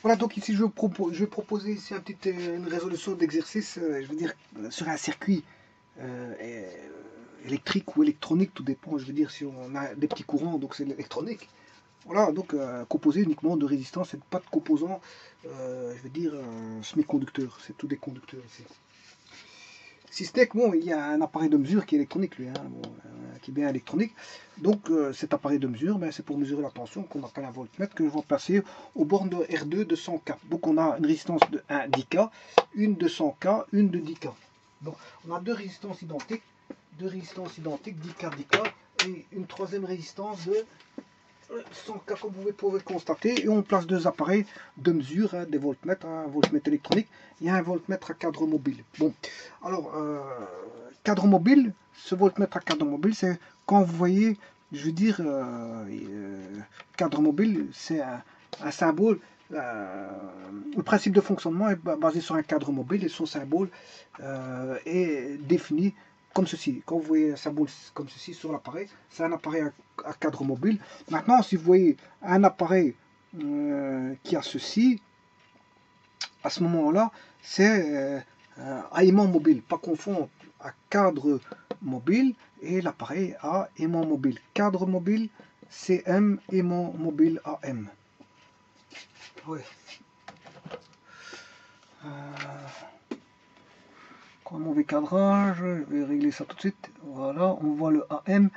Voilà, donc ici je vais proposer ici une résolution d'exercice, je veux dire, sur un circuit électrique ou électronique, tout dépend, je veux dire, si on a des petits courants, donc c'est l'électronique. Voilà, donc composé uniquement de résistance et pas de composants, je veux dire, semi-conducteurs, c'est tout des conducteurs ici. Si ce n'est que bon, il y a un appareil de mesure qui est électronique, lui, hein, bon, qui est bien électronique. Donc cet appareil de mesure, ben, c'est pour mesurer la tension qu'on appelle un voltmètre que je vais placer aux bornes de R2 de 100K. Donc on a une résistance de 1 10K, une de 100K, une de 10K. Donc on a deux résistances identiques 10K 10K et une troisième résistance de 100K comme vous pouvez constater, et on place deux appareils de mesure, hein, des voltmètres, un voltmètre électronique et un voltmètre à cadre mobile. Bon, alors, cadre mobile, ce voltmètre à cadre mobile, c'est quand vous voyez, je veux dire, cadre mobile, c'est un symbole. Le principe de fonctionnement est basé sur un cadre mobile et son symbole est défini comme ceci. Quand vous voyez un symbole comme ceci sur l'appareil, c'est un appareil à cadre mobile. Maintenant, si vous voyez un appareil qui a ceci, à ce moment-là, c'est à aimant mobile. Pas confondre à cadre mobile et l'appareil à aimant mobile. Cadre mobile, CM, aimant mobile AM. Ouais. Mauvais cadrage, je vais régler ça tout de suite. Voilà, on voit le AM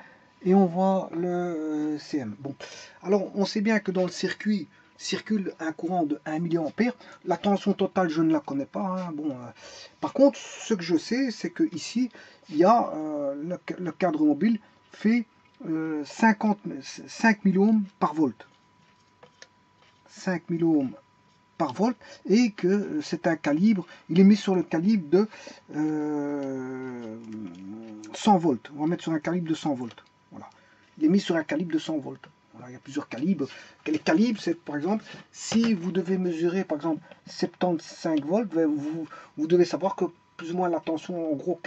et on voit le CM. Bon, alors on sait bien que dans le circuit circule un courant de 1 mA. La tension totale, je ne la connais pas. Hein. Bon, par contre, ce que je sais, c'est que ici, il y a le cadre mobile fait 5 milliohms par volt. 5 milliohms par volt, et que c'est un calibre, il est mis sur le calibre de 100 volts. On va mettre sur un calibre de 100 volts. Voilà. Il est mis sur un calibre de 100 volts. Voilà, il y a plusieurs calibres. Les calibres, c'est par exemple, si vous devez mesurer par exemple 75 volts, vous devez savoir que plus ou moins la tension en gros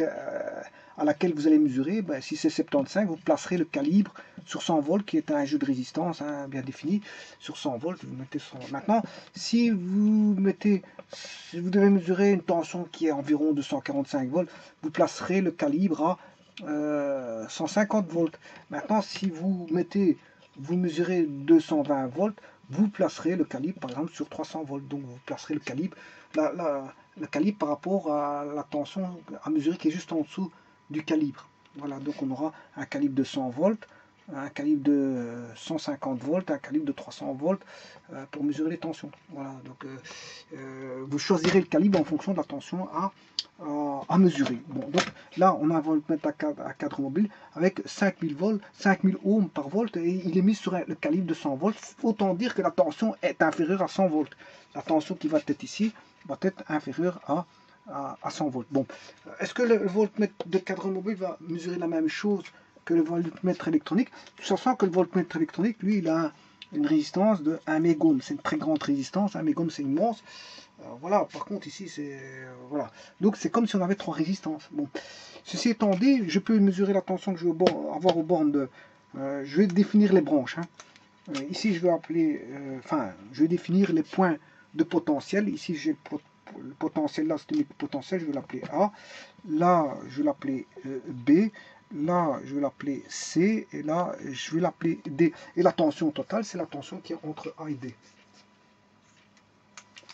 à laquelle vous allez mesurer, ben, si c'est 75, vous placerez le calibre sur 100 volts, qui est un jeu de résistance hein, bien défini. Sur 100 volts, vous mettez 100. Maintenant, si vous devez mesurer une tension qui est environ de 145 volts, vous placerez le calibre à 150 volts. Maintenant, si vous mesurez 220 volts, vous placerez le calibre par exemple sur 300 volts. Donc vous placerez le calibre, le calibre par rapport à la tension à mesurer qui est juste en dessous du calibre. Voilà, donc on aura un calibre de 100 volts, un calibre de 150 volts, un calibre de 300 volts pour mesurer les tensions. Voilà, donc vous choisirez le calibre en fonction de la tension à mesurer. Bon, donc là, on a un voltmètre à cadre mobile avec 5000 volts, 5000 ohms par volt, et il est mis sur le calibre de 100 volts. Autant dire que la tension est inférieure à 100 volts. La tension qui va être ici va être inférieure à 100 volts. Bon, est-ce que le voltmètre de cadre mobile va mesurer la même chose que le voltmètre électronique, sachant que le voltmètre électronique, lui, il a une résistance de 1 mégohm. C'est une très grande résistance, 1 mégohm c'est immense. Voilà, par contre ici c'est... voilà. Donc c'est comme si on avait 3 résistances. Bon. Ceci étant dit, je peux mesurer la tension que je veux avoir aux bornes de... je vais définir les branches. Hein. Ici je vais appeler... je vais définir les points de potentiel. Ici j'ai le potentiel là, c'est le potentiel, je vais l'appeler A. Là, je vais l'appeler B. Là, je vais l'appeler C, et là, je vais l'appeler D. Et la tension totale, c'est la tension qui est entre A et D.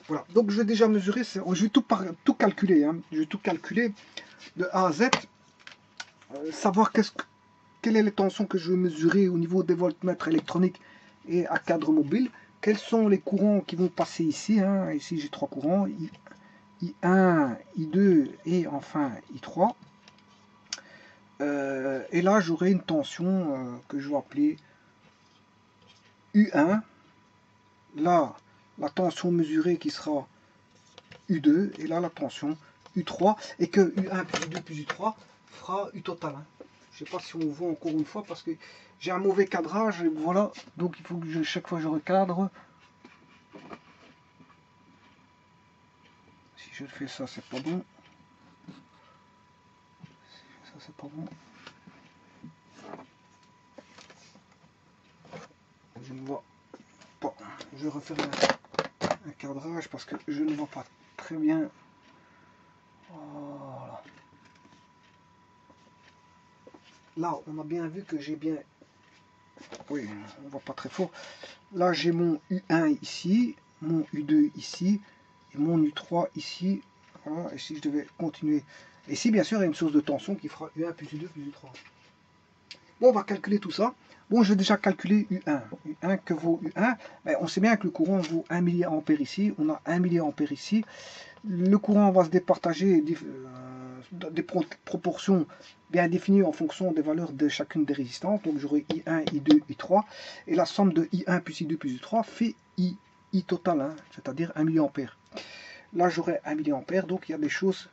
Voilà, donc je vais déjà mesurer, je vais tout calculer. Hein. Je vais tout calculer de A à Z, savoir quelle est la tension que je veux mesurer au niveau des voltmètres électroniques et à cadre mobile. Quels sont les courants qui vont passer ici. Hein. Ici, j'ai 3 courants, I1, I2 et enfin I3. Et là, j'aurai une tension que je vais appeler U1. Là, la tension mesurée qui sera U2. Et là, la tension U3. Et que U1 plus U2 plus U3 fera U total. Hein. Je ne sais pas si on voit encore une fois parce que j'ai un mauvais cadrage. Et voilà. Donc, il faut que chaque fois je recadre. Si je fais ça, c'est pas bon. Ça, c'est pas bon. Je ne vois pas. Je vais refaire un cadrage parce que je ne vois pas très bien. Voilà. Là, on a bien vu que j'ai bien... Oui, on voit pas très fort. Là, j'ai mon U1 ici, mon U2 ici, et mon U3 ici. Voilà, et si je devais continuer... Et ici, bien sûr, il y a une source de tension qui fera U1 plus U2 plus U3. Bon, on va calculer tout ça. Bon, j'ai déjà calculé U1. U1, que vaut U1? Ben, on sait bien que le courant vaut 1 mA ici. On a 1 mA ici. Le courant va se départager dans des proportions bien définies en fonction des valeurs de chacune des résistances. Donc j'aurai I1, I2, I3. Et la somme de I1 plus I2 plus I3 fait I total, hein, c'est-à-dire 1 mA. Là, j'aurai 1 mA. Donc il y a des choses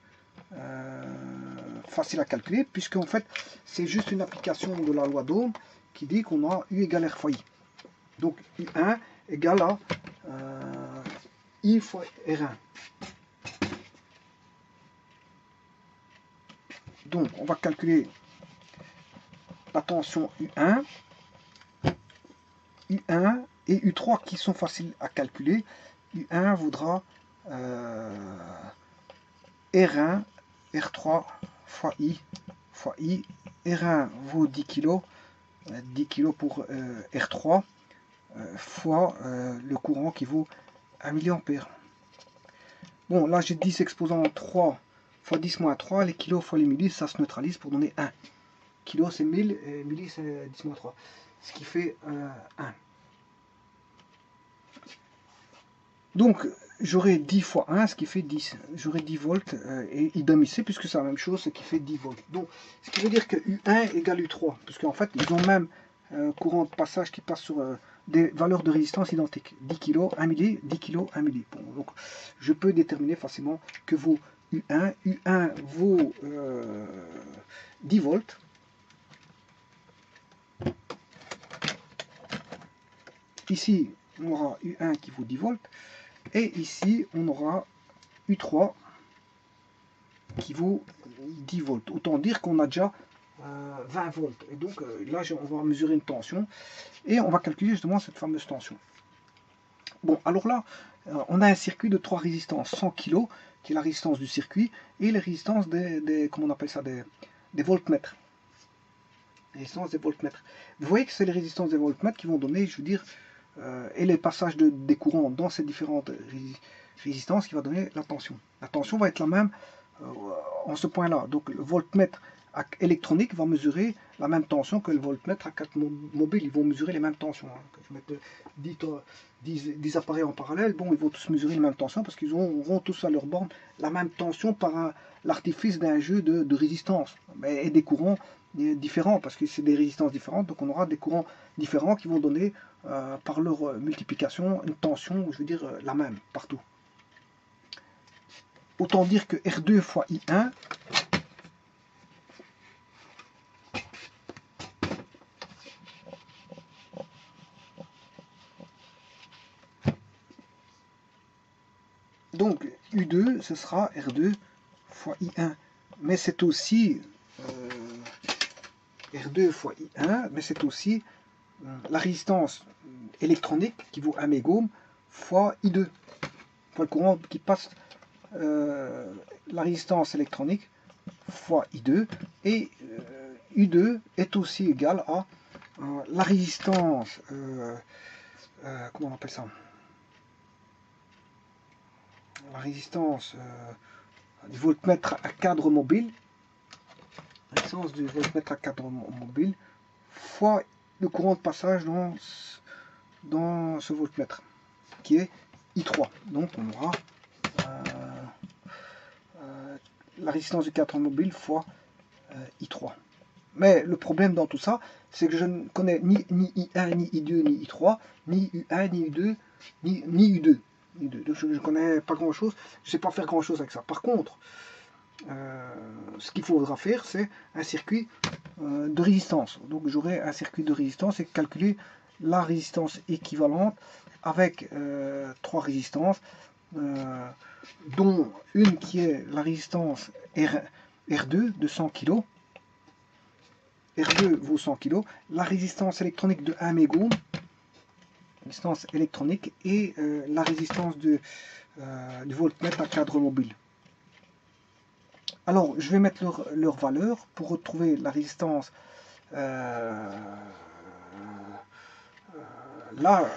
faciles à calculer, puisque en fait, c'est juste une application de la loi d'Ohm qui dit qu'on a U égale R fois I. Donc I1 égale à I fois R1. Donc, on va calculer la tension U1, U1 et U3 qui sont faciles à calculer. U1 vaudra R1, R3 fois I. R1 vaut 10 kg, 10 kg pour R3, fois le courant qui vaut 1 mA. Bon, là j'ai 10 exposants 3 fois 10 moins 3, les kilos fois les millis, ça se neutralise pour donner 1. Kilo c'est 1000 et milli c'est 10 moins 3. Ce qui fait 1. Donc j'aurai 10 fois 1, ce qui fait 10. J'aurai 10 volts et idem ici, puisque c'est la même chose, ce qui fait 10 volts. Donc ce qui veut dire que U1 égale U3, parce qu'en fait ils ont même courant de passage qui passe sur des valeurs de résistance identiques. 10 kg, 1 milli, 10 kg, 1 milli. Bon, donc je peux déterminer facilement que vaut U1. U1 vaut 10 volts. Ici, on aura U1 qui vaut 10 volts. Et ici, on aura U3 qui vaut 10 volts. Autant dire qu'on a déjà 20 volts. Et donc là, on va mesurer une tension. Et on va calculer justement cette fameuse tension. Bon, alors là, on a un circuit de 3 résistances. 100 kg, qui est la résistance du circuit, et les résistances comment on appelle ça, des voltmètres. Résistance des voltmètres. Vous voyez que c'est les résistances des voltmètres qui vont donner, je veux dire, et les passages des courants dans ces différentes résistances qui va donner la tension. La tension va être la même en ce point-là. Donc le voltmètre électronique va mesurer la même tension que le voltmètre à 4 mobile. Ils vont mesurer les mêmes tensions. Hein. Je vais mettre 10 appareils en parallèle, bon, ils vont tous mesurer les mêmes tensions parce qu'ils auront tous à leur borne la même tension par l'artifice d'un jeu de résistance et des courants différents parce que c'est des résistances différentes. Donc on aura des courants différents qui vont donner par leur multiplication une tension, je veux dire, la même partout. Autant dire que R2 fois I1 donc U2 ce sera R2 fois I1, mais c'est aussi R2 fois I1, mais c'est aussi la résistance électronique qui vaut 1 mégohm fois I2, fois le courant qui passe la résistance électronique fois I2, et U2 est aussi égal à la résistance, comment on appelle ça, la résistance du voltmètre à cadre mobile, résistance du voltmètre à cadre mobile fois le courant de passage dans ce voltmètre qui est I3. Donc on aura la résistance du cadre mobile fois I3. Mais le problème dans tout ça, c'est que je ne connais ni I1, ni I2, ni I3, ni U1, ni U2, ni U2. Donc je ne connais pas grand chose, je ne sais pas faire grand chose avec ça. Par contre, ce qu'il faudra faire, c'est un circuit de résistance. Donc j'aurai un circuit de résistance et calculer la résistance équivalente avec 3 résistances, dont une qui est la résistance R2 de 100 kg. R2 vaut 100 kg. La résistance électronique de 1 mégohm résistance électronique et la résistance du voltmètre à cadre mobile. Alors, je vais mettre leur valeur pour retrouver la résistance. Là,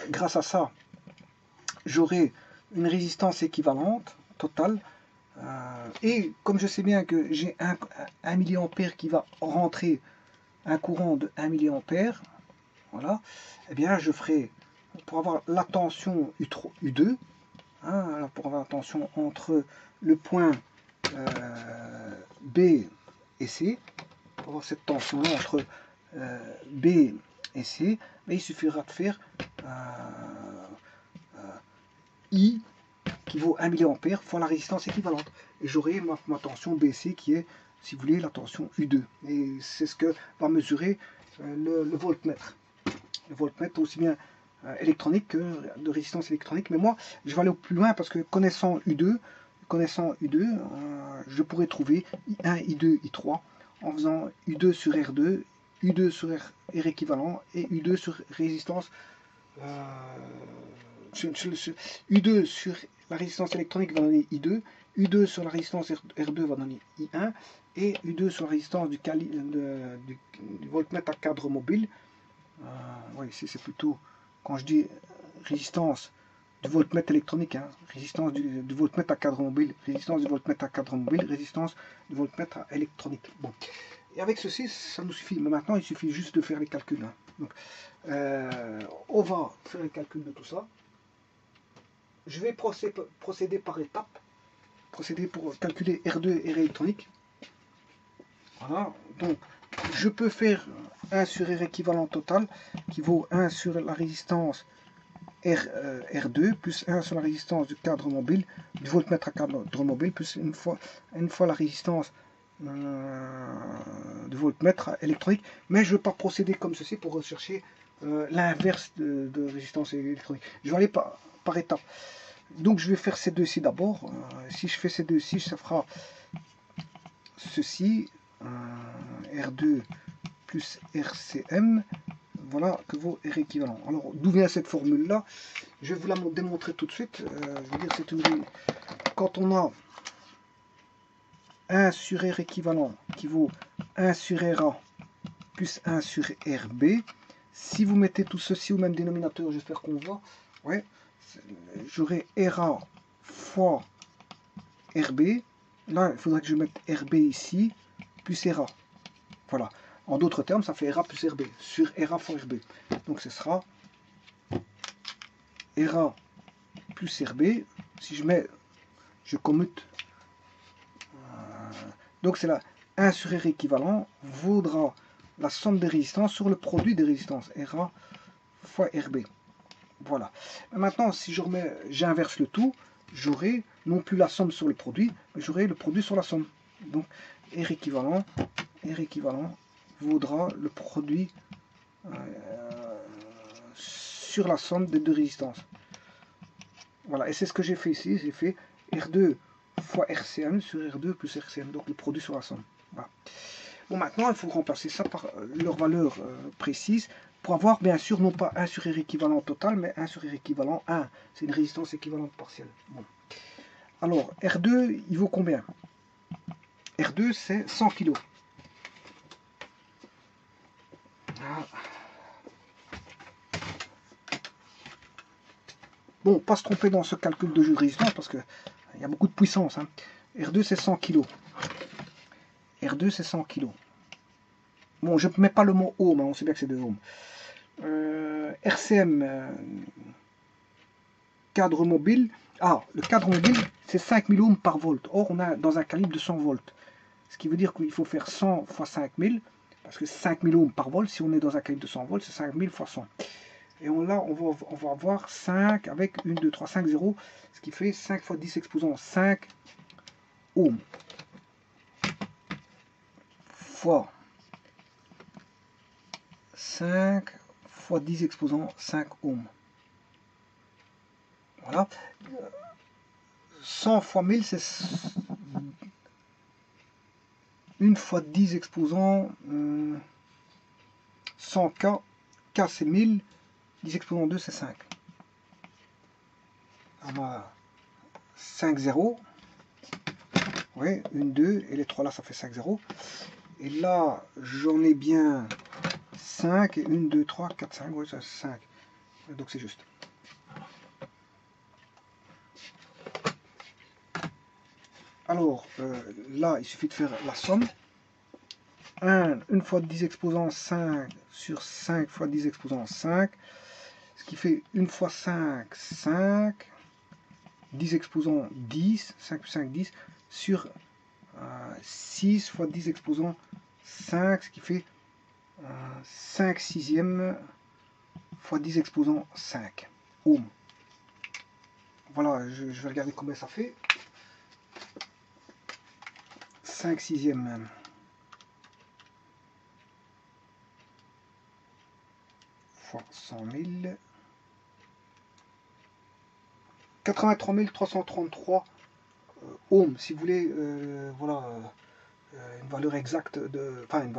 grâce à ça, j'aurai une résistance équivalente totale. Et comme je sais bien que j'ai 1 mA qui va rentrer, un courant de 1 mA, voilà, eh bien je ferai, pour avoir la tension U2, hein, pour avoir la tension entre le point B et C, pour avoir cette tension-là entre B et C, mais il suffira de faire I qui vaut 1 mA fois la résistance équivalente. Et j'aurai ma tension BC qui est, si vous voulez, la tension U2. Et c'est ce que va mesurer le voltmètre. Le voltmètre aussi bien électronique que de résistance électronique. Mais moi, je vais aller au plus loin parce que connaissant U2, je pourrais trouver I1, I2, I3 en faisant U2 sur R2, U2 sur R équivalent et U2 sur résistance. U2 sur la résistance électronique va donner I2, U2 sur la résistance R2 va donner I1, et U2 sur la résistance du voltmètre à cadre mobile. Oui, ici c'est plutôt, quand je dis résistance du voltmètre électronique, hein, résistance du voltmètre à cadre mobile, résistance du voltmètre à cadre mobile, résistance du voltmètre électronique. Bon. Et avec ceci, ça nous suffit. Mais maintenant, il suffit juste de faire les calculs. Hein. Donc, on va faire les calculs de tout ça. Je vais procéder par étapes. Procéder pour calculer R2 et R électronique. Voilà. Donc, je peux faire 1 sur R équivalent total, qui vaut 1 sur la résistance R2, plus 1 sur la résistance du cadre mobile, du voltmètre à cadre mobile, plus une fois la résistance du voltmètre électronique. Mais je ne vais pas procéder comme ceci pour rechercher l'inverse de résistance électronique. Je vais aller par étapes. Donc je vais faire ces deux-ci d'abord. Si je fais ces deux-ci, ça fera ceci, R2 plus RCM, voilà que vaut R équivalent. Alors d'où vient cette formule là? Je vais vous la démontrer tout de suite. Je veux dire, c'est une, quand on a 1 sur R équivalent qui vaut 1 sur RA plus 1 sur RB, si vous mettez tout ceci au même dénominateur, j'espère qu'on voit, ouais, j'aurai RA fois RB. Là, il faudrait que je mette RB ici, plus RA. Voilà. En d'autres termes, ça fait RA plus RB, sur RA fois RB. Donc ce sera RA plus RB. Si je commute. Donc c'est là, 1 sur R équivalent vaudra la somme des résistances sur le produit des résistances, RA fois RB. Voilà. Maintenant, si j'inverse le tout, j'aurai non plus la somme sur le produit, mais j'aurai le produit sur la somme. Donc R équivalent vaudra le produit sur la somme des deux résistances. Voilà, et c'est ce que j'ai fait ici. J'ai fait R2 fois RCM sur R2 plus RCM, donc le produit sur la somme. Voilà. Bon, maintenant, il faut remplacer ça par leur valeur précise pour avoir, bien sûr, non pas 1 sur R équivalent total, mais 1 sur R équivalent 1. C'est une résistance équivalente partielle. Bon. Alors, R2, il vaut combien? R2, c'est 100 kg. Ah. Bon, pas se tromper dans ce calcul de jeu de résistance, parce qu'il y a beaucoup de puissance. Hein. R2, c'est 100 kg. R2, c'est 100 kg. Bon, je ne mets pas le mot ohm, hein, on sait bien que c'est 2 ohms. RCM, cadre mobile. Ah, le cadre mobile, c'est 5000 ohms par volt. Or, on a dans un calibre de 100 volts. Ce qui veut dire qu'il faut faire 100 fois 5000, parce que 5000 ohms par volt, si on est dans un calibre de 100 volts, c'est 5000 fois 100. Et on va avoir 5 avec 1, 2, 3, 5 0, ce qui fait 5 fois 10 exposant 5 ohms. Fois 5 fois 10 exposant 5 ohms. Voilà. 100 fois 1000, c'est 1 fois 10 exposant 100 K. K c'est 1000. 10 exposant 2 c'est 5. on a 5 0. Oui, 1, 2, et les 3 là, ça fait 5 0. Et là, j'en ai bien 5, et 1, 2, 3, 4, 5, oui, ça c'est 5. Donc c'est juste. Alors, là, il suffit de faire la somme. 1 fois 10 exposant 5 sur 5 fois 10 exposant 5, ce qui fait 1 fois 5, 5, 10 exposant 10, 5 plus 5, 10, sur 6 fois 10 exposant 5, ce qui fait 5 sixièmes fois 10 exposant 5 ohms. Voilà, je vais regarder combien ça fait. 5 sixièmes fois 100 000. 83 333 ohms, si vous voulez, voilà, une valeur exacte de, enfin une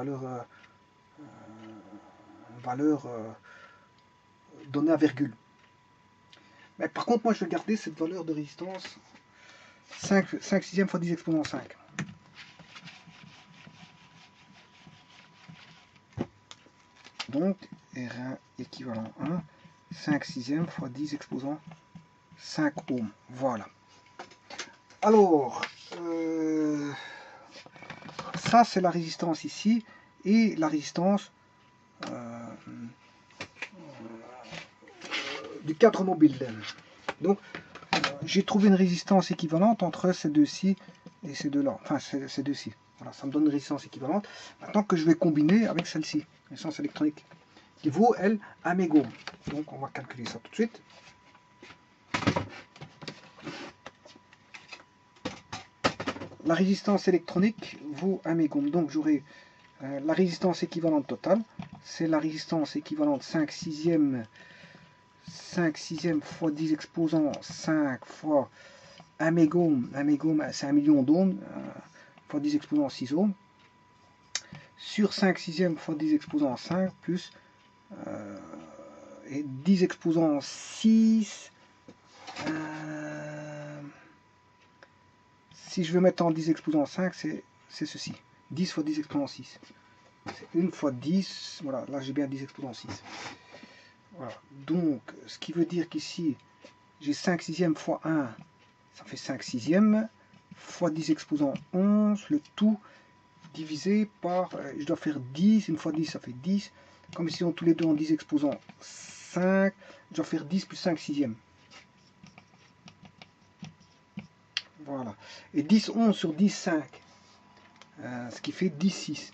valeur donnée à virgule. Mais par contre, moi je vais garder cette valeur de résistance 5 sixièmes fois 10 exposant 5. Donc R1 équivalent 1, 5 sixièmes fois 10 exposant 5 ohms. Voilà. Alors, ça c'est la résistance ici, et la résistance du cadre mobile. Donc, j'ai trouvé une résistance équivalente entre ces deux-ci et ces deux-là. Enfin, ces deux-ci. Voilà, ça me donne une résistance équivalente. Maintenant que je vais combiner avec celle-ci, résistance électronique, qui vaut, elle, 1 mégohm. Donc, on va calculer ça tout de suite. La résistance électronique vaut 1 mégohm. Donc, j'aurai la résistance équivalente totale. C'est la résistance équivalente 5 sixièmes fois 10 exposant 5 fois 1 mégohm. 1 mégohm, c'est 1 million d'ohms, fois 10 exposant 6 ohms, sur 5 sixièmes fois 10 exposant 5, plus et 10 exposant 6. Si je veux mettre en 10 exposant 5, c'est ceci. 10 fois 10 exposant 6. C'est 1 fois 10, voilà, là j'ai bien 10 exposant 6. Voilà. Donc, ce qui veut dire qu'ici, j'ai 5 sixièmes fois 1, ça fait 5 sixièmes, fois 10 exposant 11, le tout divisé par, je dois faire 10, 1 fois 10, ça fait 10. Comme ici, on tous les deux en 10 exposant 5, je dois faire 10 plus 5 sixièmes. Voilà. Et 10, 11 sur 10, 5. Ce qui fait 10, 6.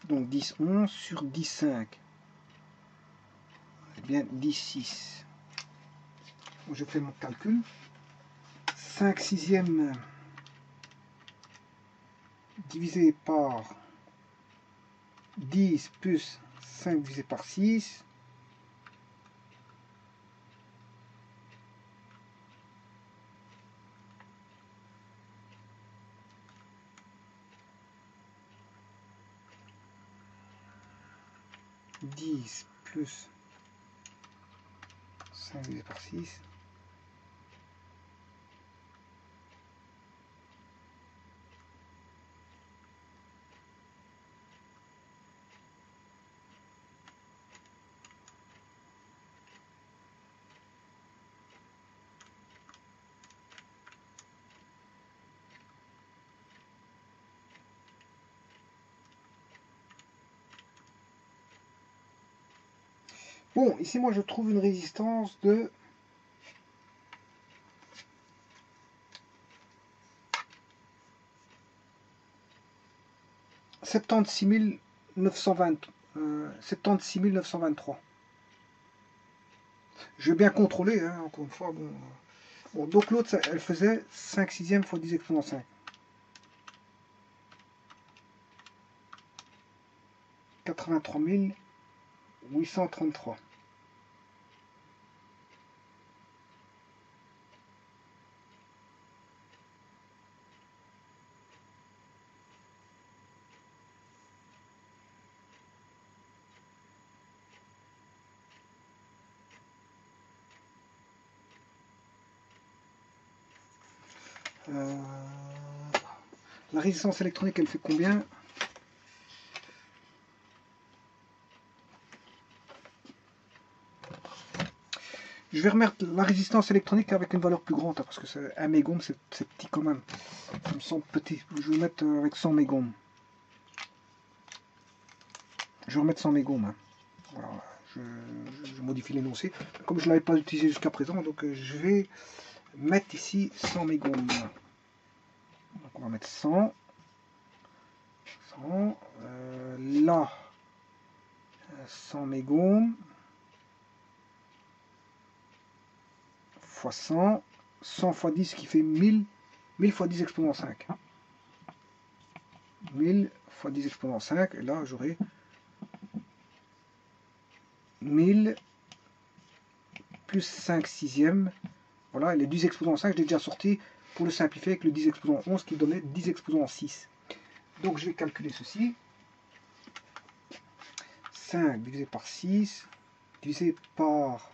Donc 10, 11 sur 10, 5. C'est bien 10, 6. Je fais mon calcul. 5 sixièmes divisé par 10 plus 5 divisé par 6. Plus 5 divisé par 6. Bon, ici moi je trouve une résistance de 76 923. Je vais bien contrôler, hein, encore une fois. Bon, donc l'autre, elle faisait 5 sixièmes fois 10 exposant 5. 83 833. La résistance électronique, elle fait combien? Je vais remettre la résistance électronique avec une valeur plus grande, hein, parce que 1 mégohm, c'est petit quand même. Ça me semble petit. Je vais mettre avec 100 mégohm. Je vais remettre 100 mégohm. Hein. Voilà, je modifie l'énoncé. Comme je ne l'avais pas utilisé jusqu'à présent, donc je vais mettre ici 100 mégohm. Donc on va mettre 100. Là, 100 mégohm. Fois 100. 100 fois 10 qui fait 1000. 1000 fois 10 exponent 5. 1000 fois 10 exponent 5. Et là, j'aurai 1000 plus 5 sixièmes. Voilà, et les 10 exposants 5, je l'ai déjà sorti pour le simplifier avec le 10 exposant 11 qui donnait 10 exposant 6. Donc je vais calculer ceci. 5 divisé par 6, divisé par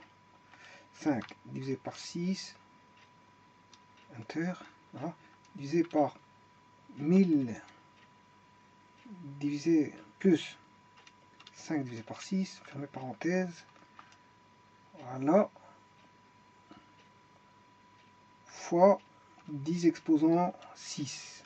5, divisé par 6, Enter, voilà, divisé par 1000, divisé plus 5 divisé par 6, fermez parenthèse, voilà, fois 10 exposant 6.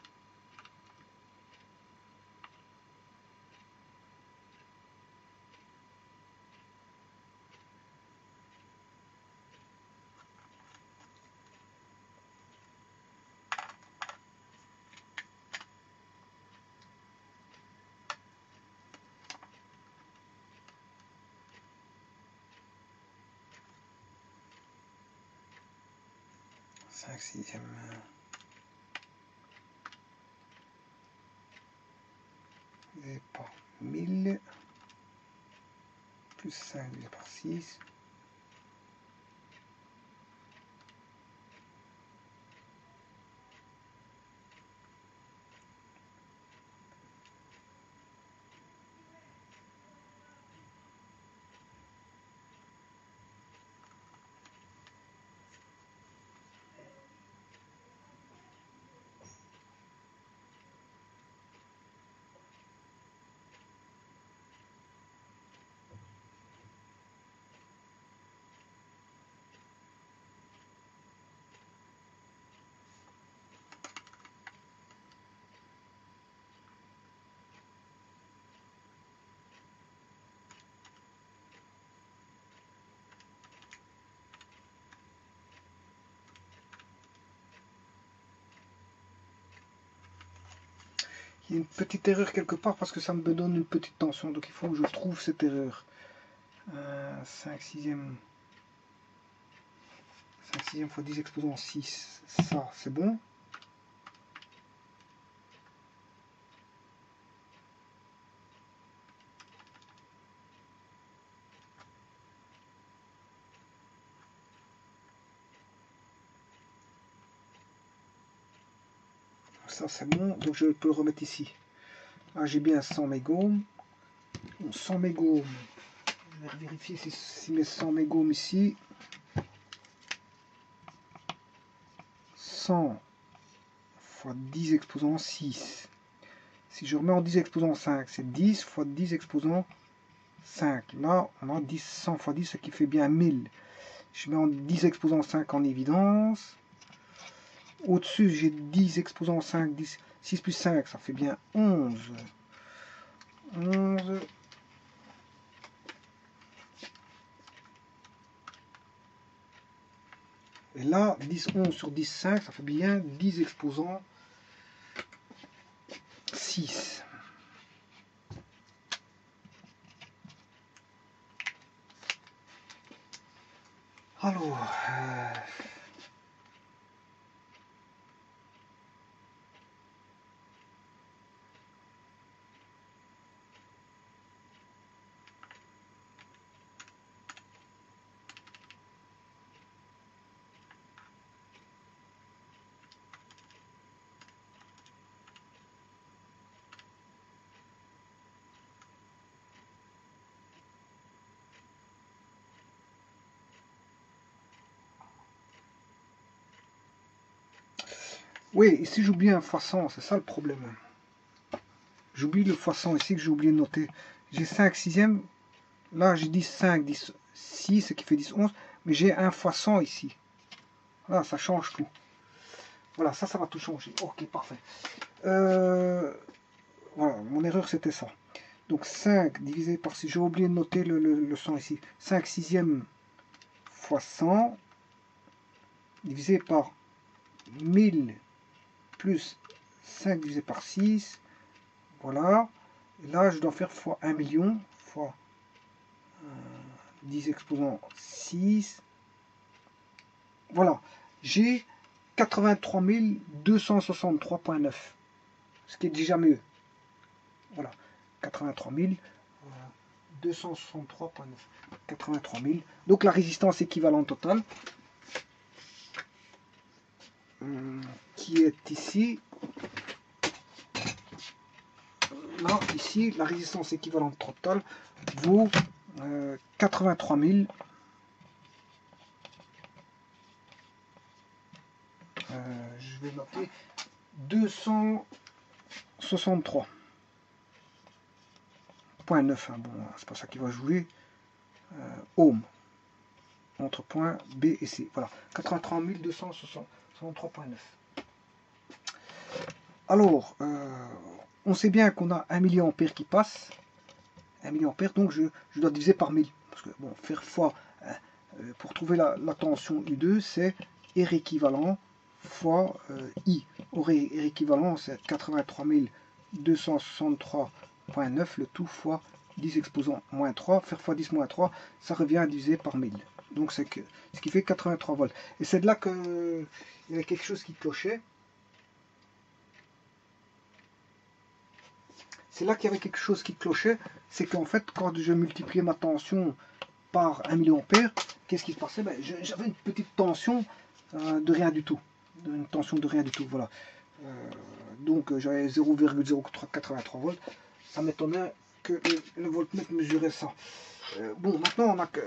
Cinq sixièmes. Divisé par 1000 plus 5 divisé par 6. Il y a une petite erreur quelque part parce que ça me donne une petite tension, donc il faut que je trouve cette erreur. 5 sixièmes. 5 sixièmes fois 10 exposant 6, ça c'est bon. Ça c'est bon, donc je peux le remettre ici. Là j'ai bien 100 mégohm. 100 mégohm, je vais vérifier si mes 100 mégohm ici. 100 fois 10 exposant 6. Si je remets en 10 exposant 5, c'est 10 fois 10 exposant 5. Là, on a 10, 100 fois 10, ce qui fait bien 1000. Je mets en 10 exposant 5 en évidence. Au-dessus, j'ai 10 exposant 5, 10, 6 plus 5, ça fait bien 11. 11. Et là, 10, 11 sur 10, 5, ça fait bien 10 exposant 6. Alors, Oui, ici j'oublie un x100, c'est ça le problème. J'oublie le x100 ici que j'ai oublié de noter. J'ai 5 sixièmes, là j'ai 10, 5, 10, 6, ce qui fait 10, 11, mais j'ai un x100 ici. Voilà, ça change tout. Voilà, ça va tout changer. Ok, parfait. Voilà, mon erreur c'était ça. Donc 5 divisé par 6, j'ai oublié de noter le 100 ici. 5 sixièmes fois 100 divisé par 1000 plus 5 divisé par 6. Voilà. Et là, je dois faire fois 1 million fois 10 exposant 6. Voilà. J'ai 83 263,9. Ce qui est déjà mieux. Voilà. 83 263,9. 83 000. Donc la résistance équivalente totale, qui est ici. Là, ici, la résistance équivalente totale vaut 83 000. Je vais noter 263,9. Hein, bon, c'est pas ça qui va jouer. Ohm. Entre points B et C. Voilà. 83 263,9. Alors, on sait bien qu'on a 1 mA qui passe. 1 mA, donc je dois diviser par 1000. Parce que, bon, faire fois, pour trouver la tension U2, c'est R équivalent fois I. R équivalent, c'est 83 263,9, le tout fois 10 exposant moins 3. Faire fois 10 moins 3, ça revient à diviser par 1000. Donc, c'est ce qui fait 83 volts. Et c'est de là qu'il y avait quelque chose qui clochait. C'est là qu'il y avait quelque chose qui clochait, c'est qu'en fait, quand je multipliais ma tension par 1 mA, qu'est-ce qui se passait? J'avais une petite tension de rien du tout. Une tension de rien du tout, voilà. Donc j'avais 0,0383 volts. Ça m'étonnait que le voltmètre mesurait ça. Bon, maintenant, on a que,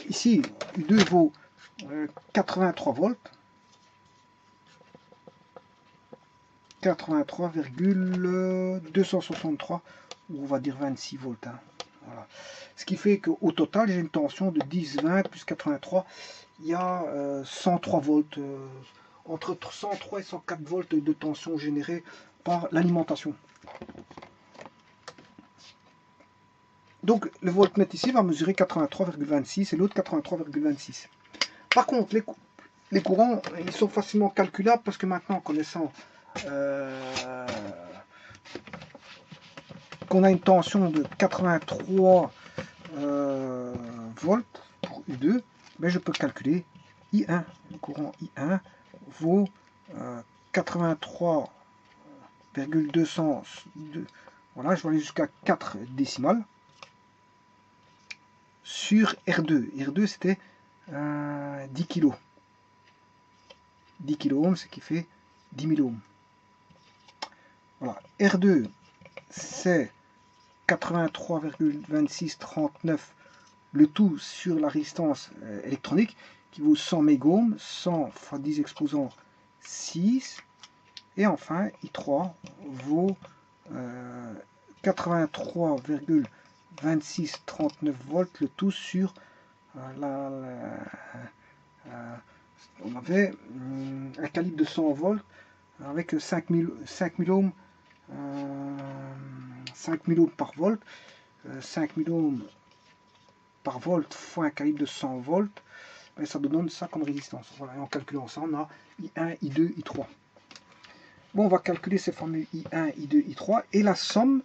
ici, U2 vaut 83 volts. 83,263, ou on va dire 26 volts. Hein. Voilà. Ce qui fait qu'au total, j'ai une tension de 10, 20 plus 83. Il y a 103 volts, entre 103 et 104 volts de tension générée par l'alimentation. Donc le voltmètre ici va mesurer 83,26 et l'autre 83,26. Par contre, les courants, ils sont facilement calculables parce que maintenant, en connaissant qu'on a une tension de 83 volts pour U2, mais je peux calculer I1. Le courant I1 vaut 83,202. Voilà, je vais aller jusqu'à 4 décimales sur R2. R2 c'était 10 kg. 10 kΩ, ce qui fait 10 000 ohms. Voilà. R2, c'est 83,2639, le tout sur la résistance électronique, qui vaut 100 mégohms, 100 fois 10 exposant 6. Et enfin, I3 vaut 83,2639 volts, le tout sur on avait un calibre de 100 volts avec 5000 ohms, 5000 ohms par volt, 5000 ohms par volt fois un calibre de 100 volts, et ça donne ça comme résistance. Voilà, et en calculant ça, on a I1, I2, I3. Bon, on va calculer ces formules I1, I2, I3, et la somme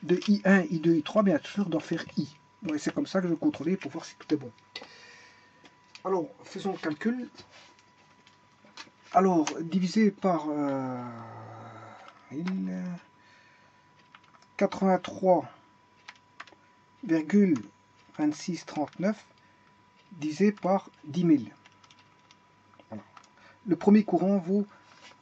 de I1, I2, I3, bien sûr, doit faire I. Ouais, c'est comme ça que je vais contrôler pour voir si tout est bon. Alors, faisons le calcul. Alors, divisé par 83,2639 divisé par 10 000. Voilà. Le premier courant vaut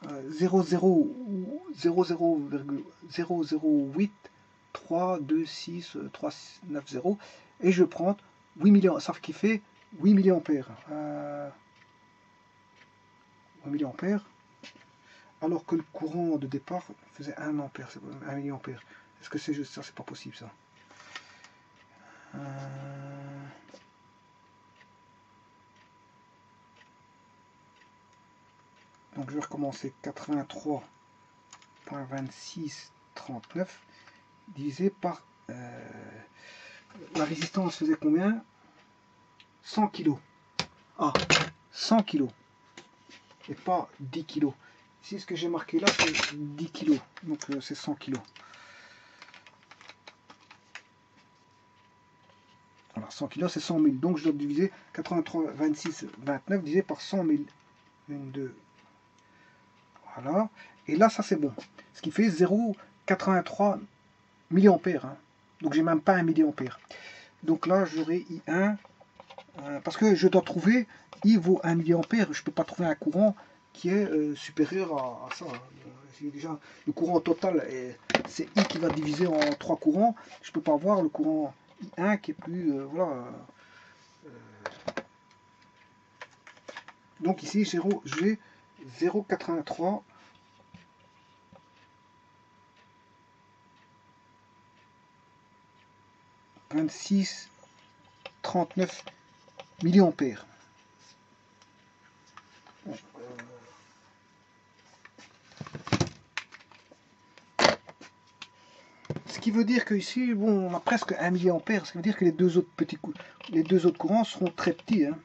0,008326390 et je prends 8 millions, ça qui fait 8 milliampères. 8 milliampères. alors que le courant de départ faisait 1 ampère, 1 milliampère. Est-ce que c'est juste ça? C'est pas possible ça. Donc je vais recommencer. 83.2639 divisé par la résistance faisait combien? 100 kg. Ah, 100 kg. Et pas 10 kg. Ici, ce que j'ai marqué là, c'est 10 kg. Donc c'est 100 kg. Voilà, 100 kg, c'est 100 000. Donc je dois diviser 83,26,29 divisé par 100 000. 1, 2. Voilà. Et là, ça c'est bon. Ce qui fait 0,83 milliampères. Hein. Donc j'ai même pas 1 milliampère. Donc là, j'aurai I1. Parce que je dois trouver I vaut 1 milliampère. Je ne peux pas trouver un courant qui est supérieur à ça. Déjà, le courant total, c'est I qui va diviser en 3 courants. Je ne peux pas avoir le courant I1 qui est plus... voilà. Donc ici, j'ai 0,83 26 39 milliampères. Bon, ce qui veut dire que ici, bon, on a presque 1 milliampère. Ce qui veut dire que les deux autres courants seront très petits. Hein.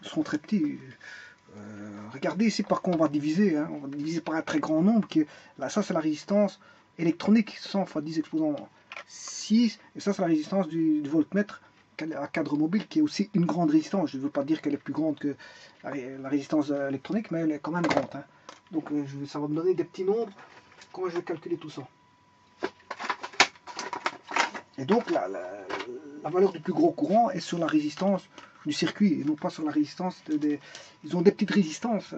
Seront très petits. Regardez ici par quoi on va diviser. Hein. On va diviser par un très grand nombre. Là, ça, c'est la résistance électronique. 100 fois 10 exposant 6. Et ça, c'est la résistance du voltmètre à cadre mobile, qui est aussi une grande résistance. Je ne veux pas dire qu'elle est plus grande que la résistance électronique, mais elle est quand même grande. Hein. Donc, ça va me donner des petits nombres. Comment je vais calculer tout ça? Et donc, la valeur du plus gros courant est sur la résistance du circuit, et non pas sur la résistance Ils ont des petites résistances,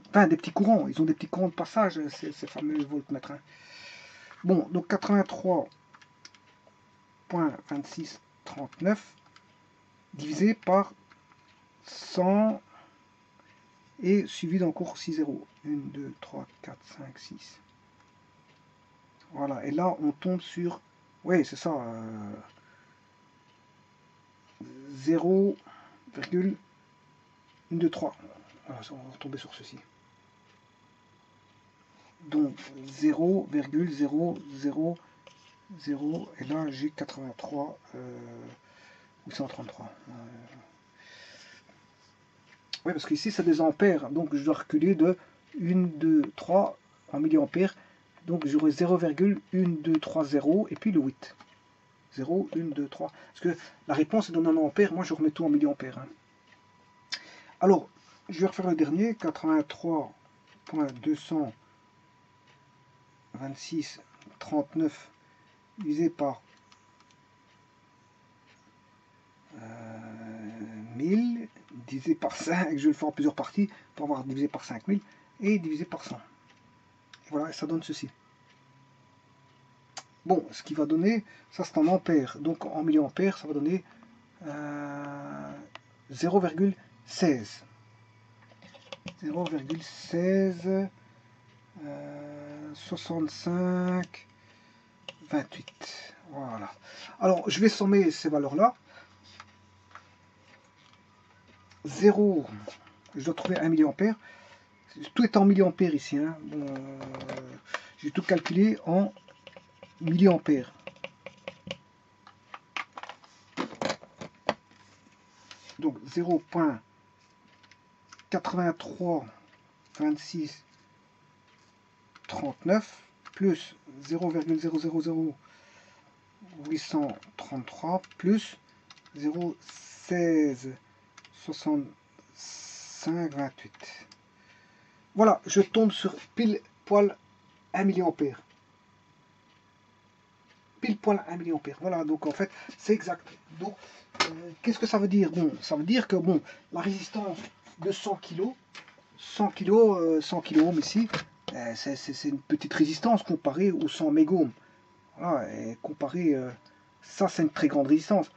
enfin des petits courants, ils ont des petits courants de passage, ces fameux voltmètres. Hein. Bon, donc 83.2639 divisé par 100 et suivi d'encore 6 zéros. 1, 2, 3, 4, 5, 6. Voilà, et là on tombe sur... Oui, c'est ça. 0,123. Voilà, on va tomber sur ceci. Donc 0,000, et là j'ai 83 833. Oui, parce qu'ici c'est des ampères, donc je dois reculer de 1, 2, 3 en milliampères. Donc j'aurai 0,1230 et puis le 8. 0, 1, 2, 3. Parce que la réponse est dans un ampère, moi je remets tout en milliampères. Hein. Alors, je vais refaire le dernier, 83.226.39 divisé par 1000, divisé par 5, je vais le faire en plusieurs parties pour avoir divisé par 5000, et divisé par 100. Et voilà, ça donne ceci. Bon, ce qui va donner, ça c'est en ampères, donc en milliampères, ça va donner 0,16. 0,16 65 28. Voilà. Alors, je vais sommer ces valeurs-là. 0, je dois trouver 1 milliampère. Tout est en milliampères ici. Hein. Bon, j'ai tout calculé en milliampères. Donc 0,8326 39 plus 0,000833 plus 0,16 65 28. Voilà, je tombe sur pile poil 1 milliampère. Pile poil 1 milliampère. Voilà, donc en fait, c'est exact. Donc, qu'est-ce que ça veut dire? Bon, ça veut dire que bon, la résistance de 100 kg, 100 kg, 100 kΩ ici, c'est une petite résistance comparée aux 100 mégohms. Voilà, et comparé, ça c'est une très grande résistance.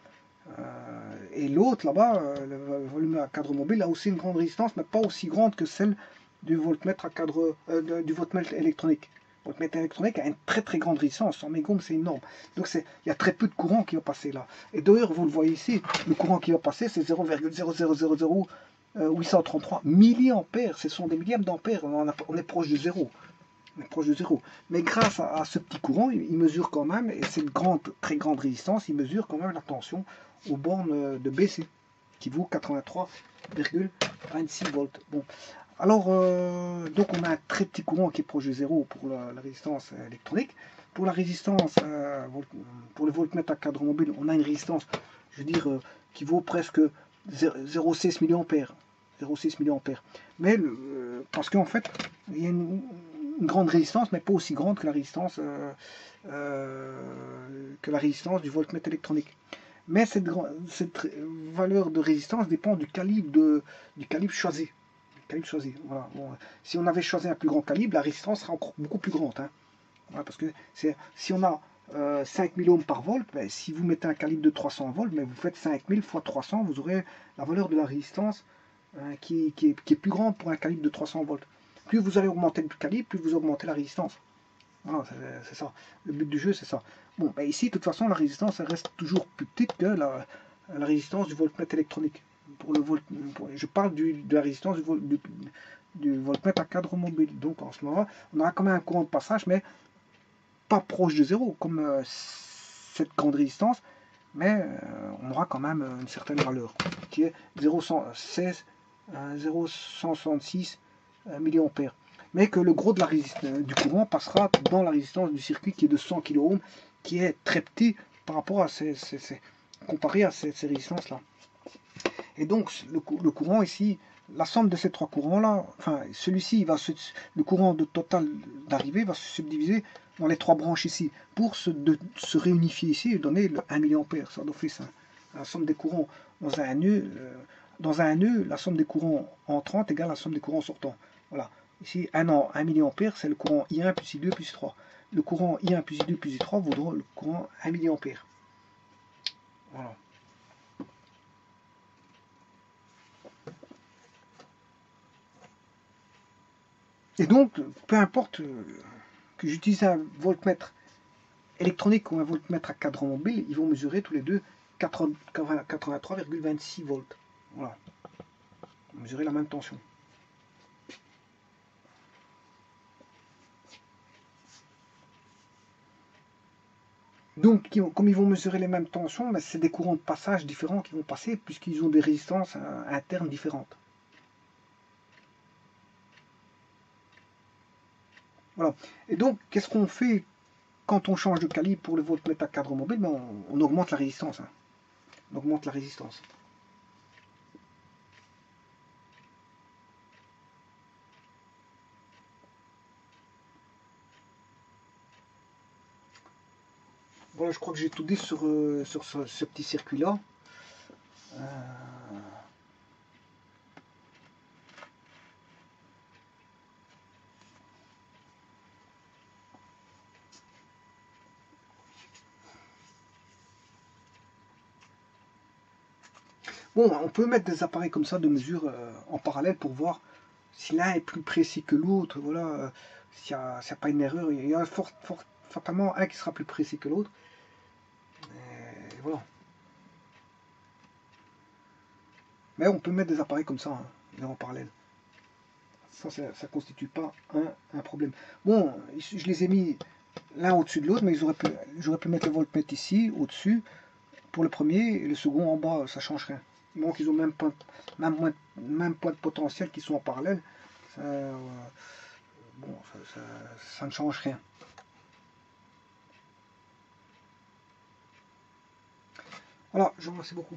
Et l'autre là-bas, le volume à cadre mobile, a aussi une grande résistance, mais pas aussi grande que celle du voltmètre à cadre, du voltmètre électronique. Le voltmètre électronique a une très très grande résistance, 100 mégohms c'est énorme. Donc il y a très peu de courant qui va passer là. Et d'ailleurs, vous le voyez ici, le courant qui va passer c'est 0,0000833 milliampères. Ce sont des millièmes d'ampères, on est proche de zéro. On est proche de zéro. Mais grâce à ce petit courant, il mesure quand même, et c'est une très grande résistance, il mesure quand même la tension aux bornes de BC, qui vaut 83,26 volts. Bon. Alors, donc on a un très petit courant qui est proche de zéro pour la résistance électronique. Pour la résistance, pour le voltmètre à cadre mobile, on a une résistance, je veux dire, qui vaut presque 0,6 milliampères. 0,6 milliampères. Mais parce qu'en fait, il y a une grande résistance, mais pas aussi grande que la résistance du voltmètre électronique. Mais cette valeur de résistance dépend du calibre choisi. Voilà. Bon, si on avait choisi un plus grand calibre, la résistance sera encore beaucoup plus grande. Hein. Voilà, parce que si on a 5000 ohms par volt, ben, si vous mettez un calibre de 300 volts, mais vous faites 5000 fois 300, vous aurez la valeur de la résistance qui est plus grande pour un calibre de 300 volts. Plus vous allez augmenter le calibre, plus vous augmentez la résistance. Voilà, c'est ça. Le but du jeu, c'est ça. Bon, ben ici, de toute façon, la résistance elle reste toujours plus petite que la résistance du voltmètre électronique. Je parle de la résistance du voltmètre à cadre mobile. Donc en ce moment, on aura quand même un courant de passage, mais pas proche de zéro, comme cette grande résistance, mais on aura quand même une certaine valeur, qui est 0,116, 0,166 milliampères. Mais que le gros de du courant passera dans la résistance du circuit qui est de 100 kΩ, qui est très petit par rapport à comparé à ces résistances-là. Et donc le courant ici, la somme de ces trois courants-là, enfin celui-ci, le courant total d'arrivée va se subdiviser dans les trois branches ici, pour se réunifier ici et donner le 1 milliampère, ça d'office. Hein. La somme des courants dans un nœud, la somme des courants entrants égale la somme des courants sortants. Voilà. Ici, 1 milliampère, c'est le courant I1 plus I2 plus I3. Le courant I1 plus I2 plus I3 vaudra le courant 1 milliampère. Voilà. Et donc, peu importe que j'utilise un voltmètre électronique ou un voltmètre à cadran mobile, ils vont mesurer tous les deux 83,26 volts. Voilà. Ils vont mesurer la même tension. Donc, comme ils vont mesurer les mêmes tensions, ben, c'est des courants de passage différents qui vont passer, puisqu'ils ont des résistances internes différentes. Voilà. Et donc, qu'est-ce qu'on fait quand on change de calibre pour le voltmètre à cadre mobile? Ben, on augmente la résistance. Hein. On augmente la résistance. Voilà, je crois que j'ai tout dit sur ce petit circuit-là. Bon, on peut mettre des appareils comme ça de mesure en parallèle pour voir si l'un est plus précis que l'autre. Voilà, s'il n'y a pas une erreur, il y a fatalement un qui sera plus précis que l'autre. Voilà. Mais on peut mettre des appareils comme ça, hein, en parallèle. Ça ne constitue pas un problème. Bon, je les ai mis l'un au-dessus de l'autre, mais j'aurais pu mettre le voltmètre ici, au-dessus, pour le premier, et le second en bas, ça ne change rien. Donc ils ont même point de potentiel qui sont en parallèle. Bon, ça ne change rien. Voilà, je vous remercie beaucoup.